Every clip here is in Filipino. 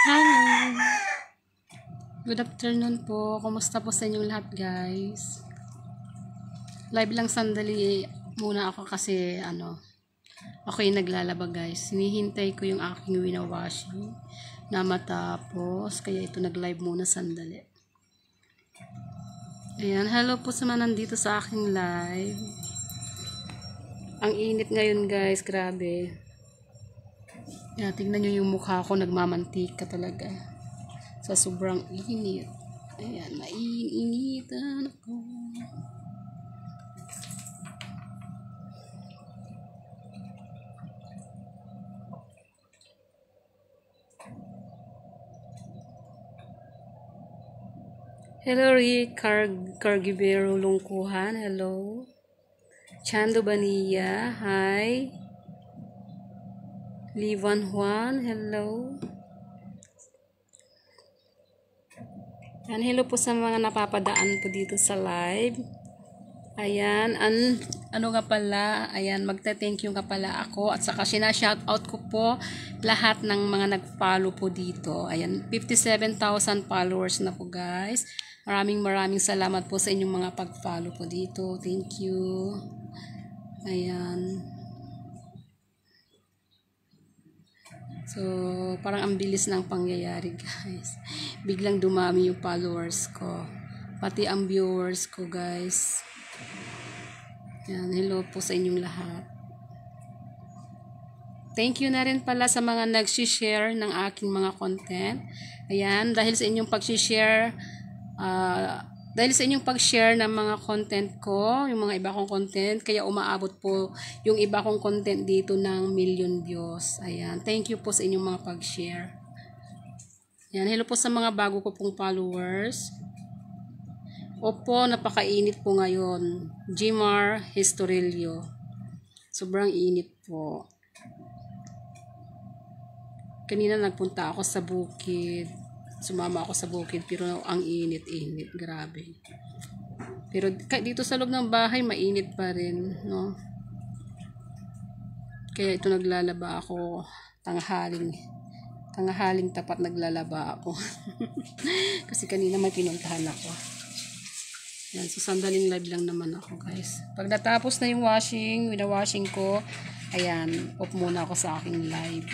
Hello! Good afternoon po. Kumusta po sa inyong lahat, guys? Live lang sandali muna ako kasi ako yung naglalaba, guys. Hinihintay ko yung aking winawashing na matapos. Kaya ito nag-live muna sandali. Ayan, hello po sa mga nandito sa aking live. Ang init ngayon, guys. Grabe. Ayan, tingnan nyo yung mukha ko. Nagmamantika talaga. Sa sobrang init. Ayan, naiinitan ako. Hello, Rick Cargibero Lungkuhan. Hello. Chando Bania. Hi. Livan Juan. Hello. Ayan, hello po sa mga napapadaan po dito sa live. Ayan, ano nga pala, ayan, magta-thank you nga pala ako at saka sina-shoutout ko po lahat ng mga nag-follow po dito. Ayan, 57,000 followers na po, guys. Maraming salamat po sa inyong mga pag-follow po dito. Thank you. Ayan. So, parang ang bilis ng pangyayari, guys. Biglang dumami yung followers ko. Pati ang viewers ko, guys. Yan, hello po sa inyong lahat. Thank you na rin pala sa mga nag-share ng aking mga content. Ayan, dahil sa inyong pag-share, ng mga content ko, yung mga iba kong content, kaya umaabot po yung iba kong content dito ng 1,000,000 views. Ayan, thank you po sa inyong mga pag-share. Ayan, hello po sa mga bago ko pong followers. Opo, napakainit po ngayon. Jimar Historilio. Sobrang init po. Kanina nagpunta ako sa bukid. Sumama ako sa bukid pero ang init-init. Grabe. Pero dito sa loob ng bahay, mainit pa rin, no? Kaya ito naglalaba ako. Tanghaling tapat naglalaba ako. Kasi kanina may pinuntahan ako. Yan, so sandaling live lang naman ako, guys. Pag natapos na yung winawashing ko, ayan, off muna ako sa aking live.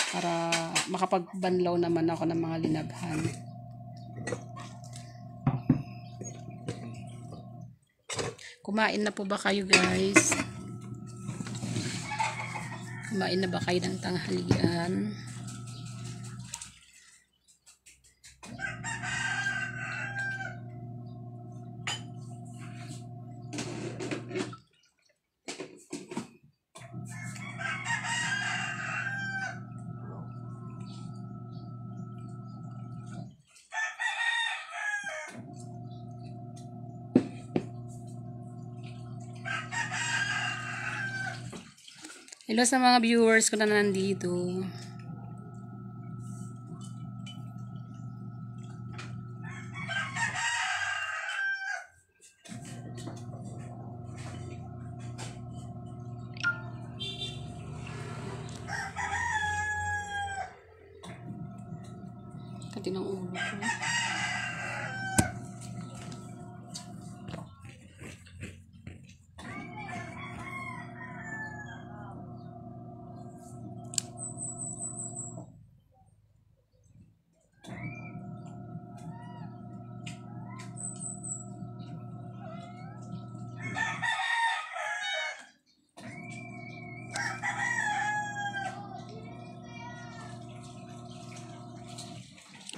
Para makapagbanlaw naman ako ng mga linabhan. Kumain na po ba kayo, guys? Kumain na ba kayo ng tanghalian? Hello sa mga viewers ko na nandito. Kati ng ulo ko.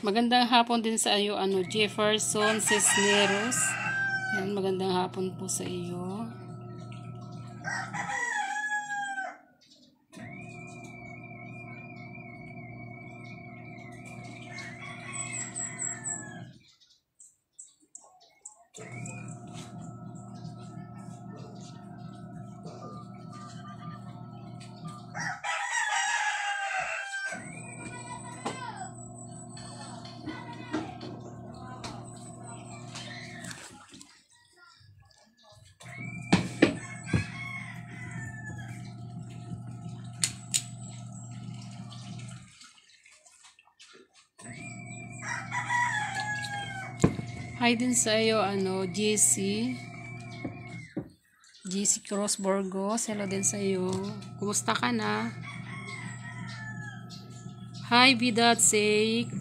Magandang hapon din sa iyo, Jefferson Cisneros. Yan, magandang hapon po sa iyo. Hi din sa iyo, JC. JC Cross Burgos. Hello din sa iyo. Kumusta ka na? Hi, Bidat Sake.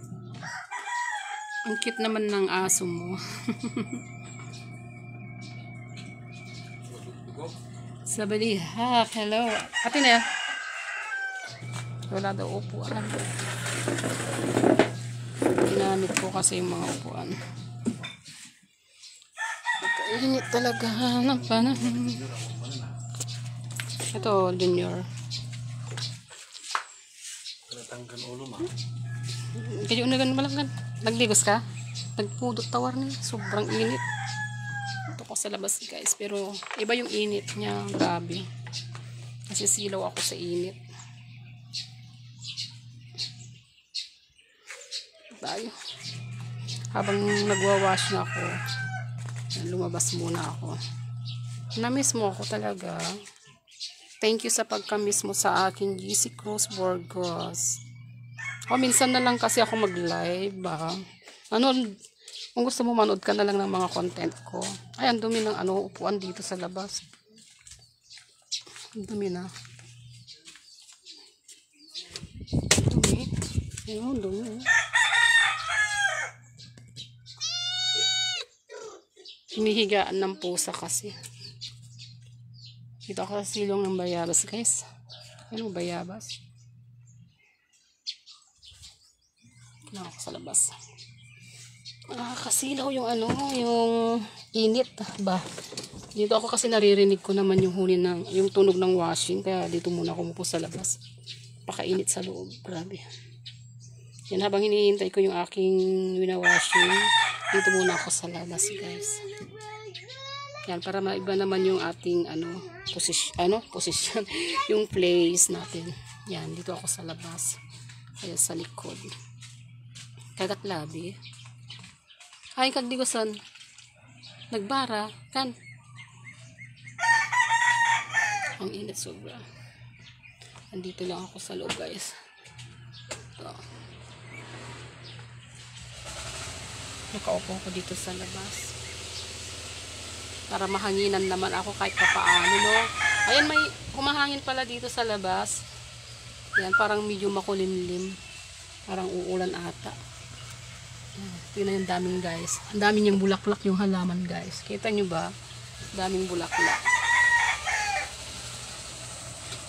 Ang cute naman ng aso mo. Sabalihak. Hello. Ate na yan. Wala daw upuan. Ginamit ko kasi yung mga upuan. Kainit talaga ng panahon. Ito, Junior. Natanggal ulo ma. Kaya unagan malanggan. Nagligos ka? Nagpudot tawar niya. Sobrang init. Ito ko sa labas guys. Pero iba yung init niya. Grabe. Kasi silaw ako sa init. Tayo. Habang nagwawash na ako, lumabas muna ako. Na-miss mo ako talaga. Thank you sa pagka-miss mo sa akin, GC Cruz Burgos. Minsan na lang kasi ako mag-live. Kung gusto mo manood ka na lang ng mga content ko. Ay, ang dumi ng upuan dito sa labas. Ang dumi na. Dumi. Ayun, dumi. Hinihigaan ng pusa kasi. Dito ako sa silong ng bayabas, guys. Ano bayabas? Kailangan ako sa labas. Nakakasilaw yung yung init ba? Dito ako kasi naririnig ko naman yung yung tunog ng washing. Kaya dito muna ako mupo sa labas. Pakainit sa loob. Grabe. Yan, habang hinihintay ko yung aking winawashing, dito muna ako sa labas, guys. Yan, para maiba naman yung ating position, yung place natin. Yan, dito ako sa labas. Kaya sa likod. Kagat labi. Ay, kagdigusan. Nagbara. Kan. Ang init sobra. Andito lang ako sa loob, guys. Ito. Nakaupo ko dito sa labas. Para mahanginan naman ako kahit papaano, no? Ayan, may humahangin pala dito sa labas. Yan, parang medyo makulimlim. Parang uulan ata. Tingnan yung daming, guys. Ang daming yung bulaklak yung halaman, guys. Kita nyo ba? Daming bulaklak.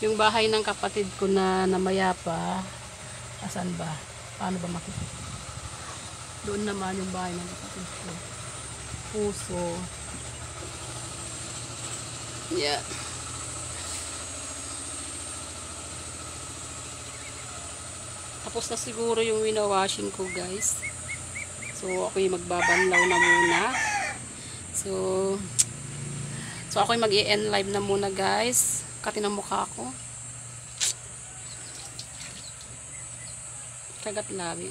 Yung bahay ng kapatid ko na namayapa. Asan ba? Paano ba makikita? Doon naman yung bahay ng kapatid ko. Puso. Yeah. Tapos na siguro yung winawashing ko, guys. So ako'y magbabanlaw na muna. So ako'y mag-i-end live na muna, guys. Katin ang mukha ko. Kagat labi.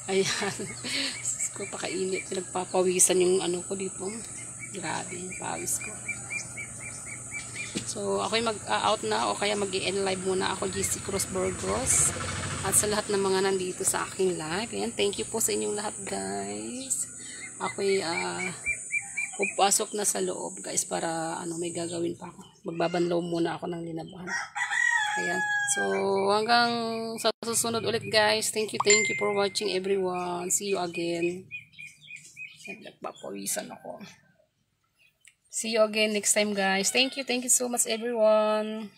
Ayan. Ko pakainit. Nagpapawisan yung ko dito. Grabe yung pawis ko. So ako'y mag-out na o kaya mag-i-end live muna ako, GC Cruz Burgos. At sa lahat ng mga nandito sa aking live. Ayan, thank you po sa inyong lahat, guys. Ako'y pupasok na sa loob, guys, para may gagawin pa ako. Magbabanlaw muna ako ng linaban. Ayan. So hanggang sa susunod ulit, guys. Thank you for watching, everyone. See you again. Nagpapawisan ako. See you again next time, guys. Thank you so much, everyone.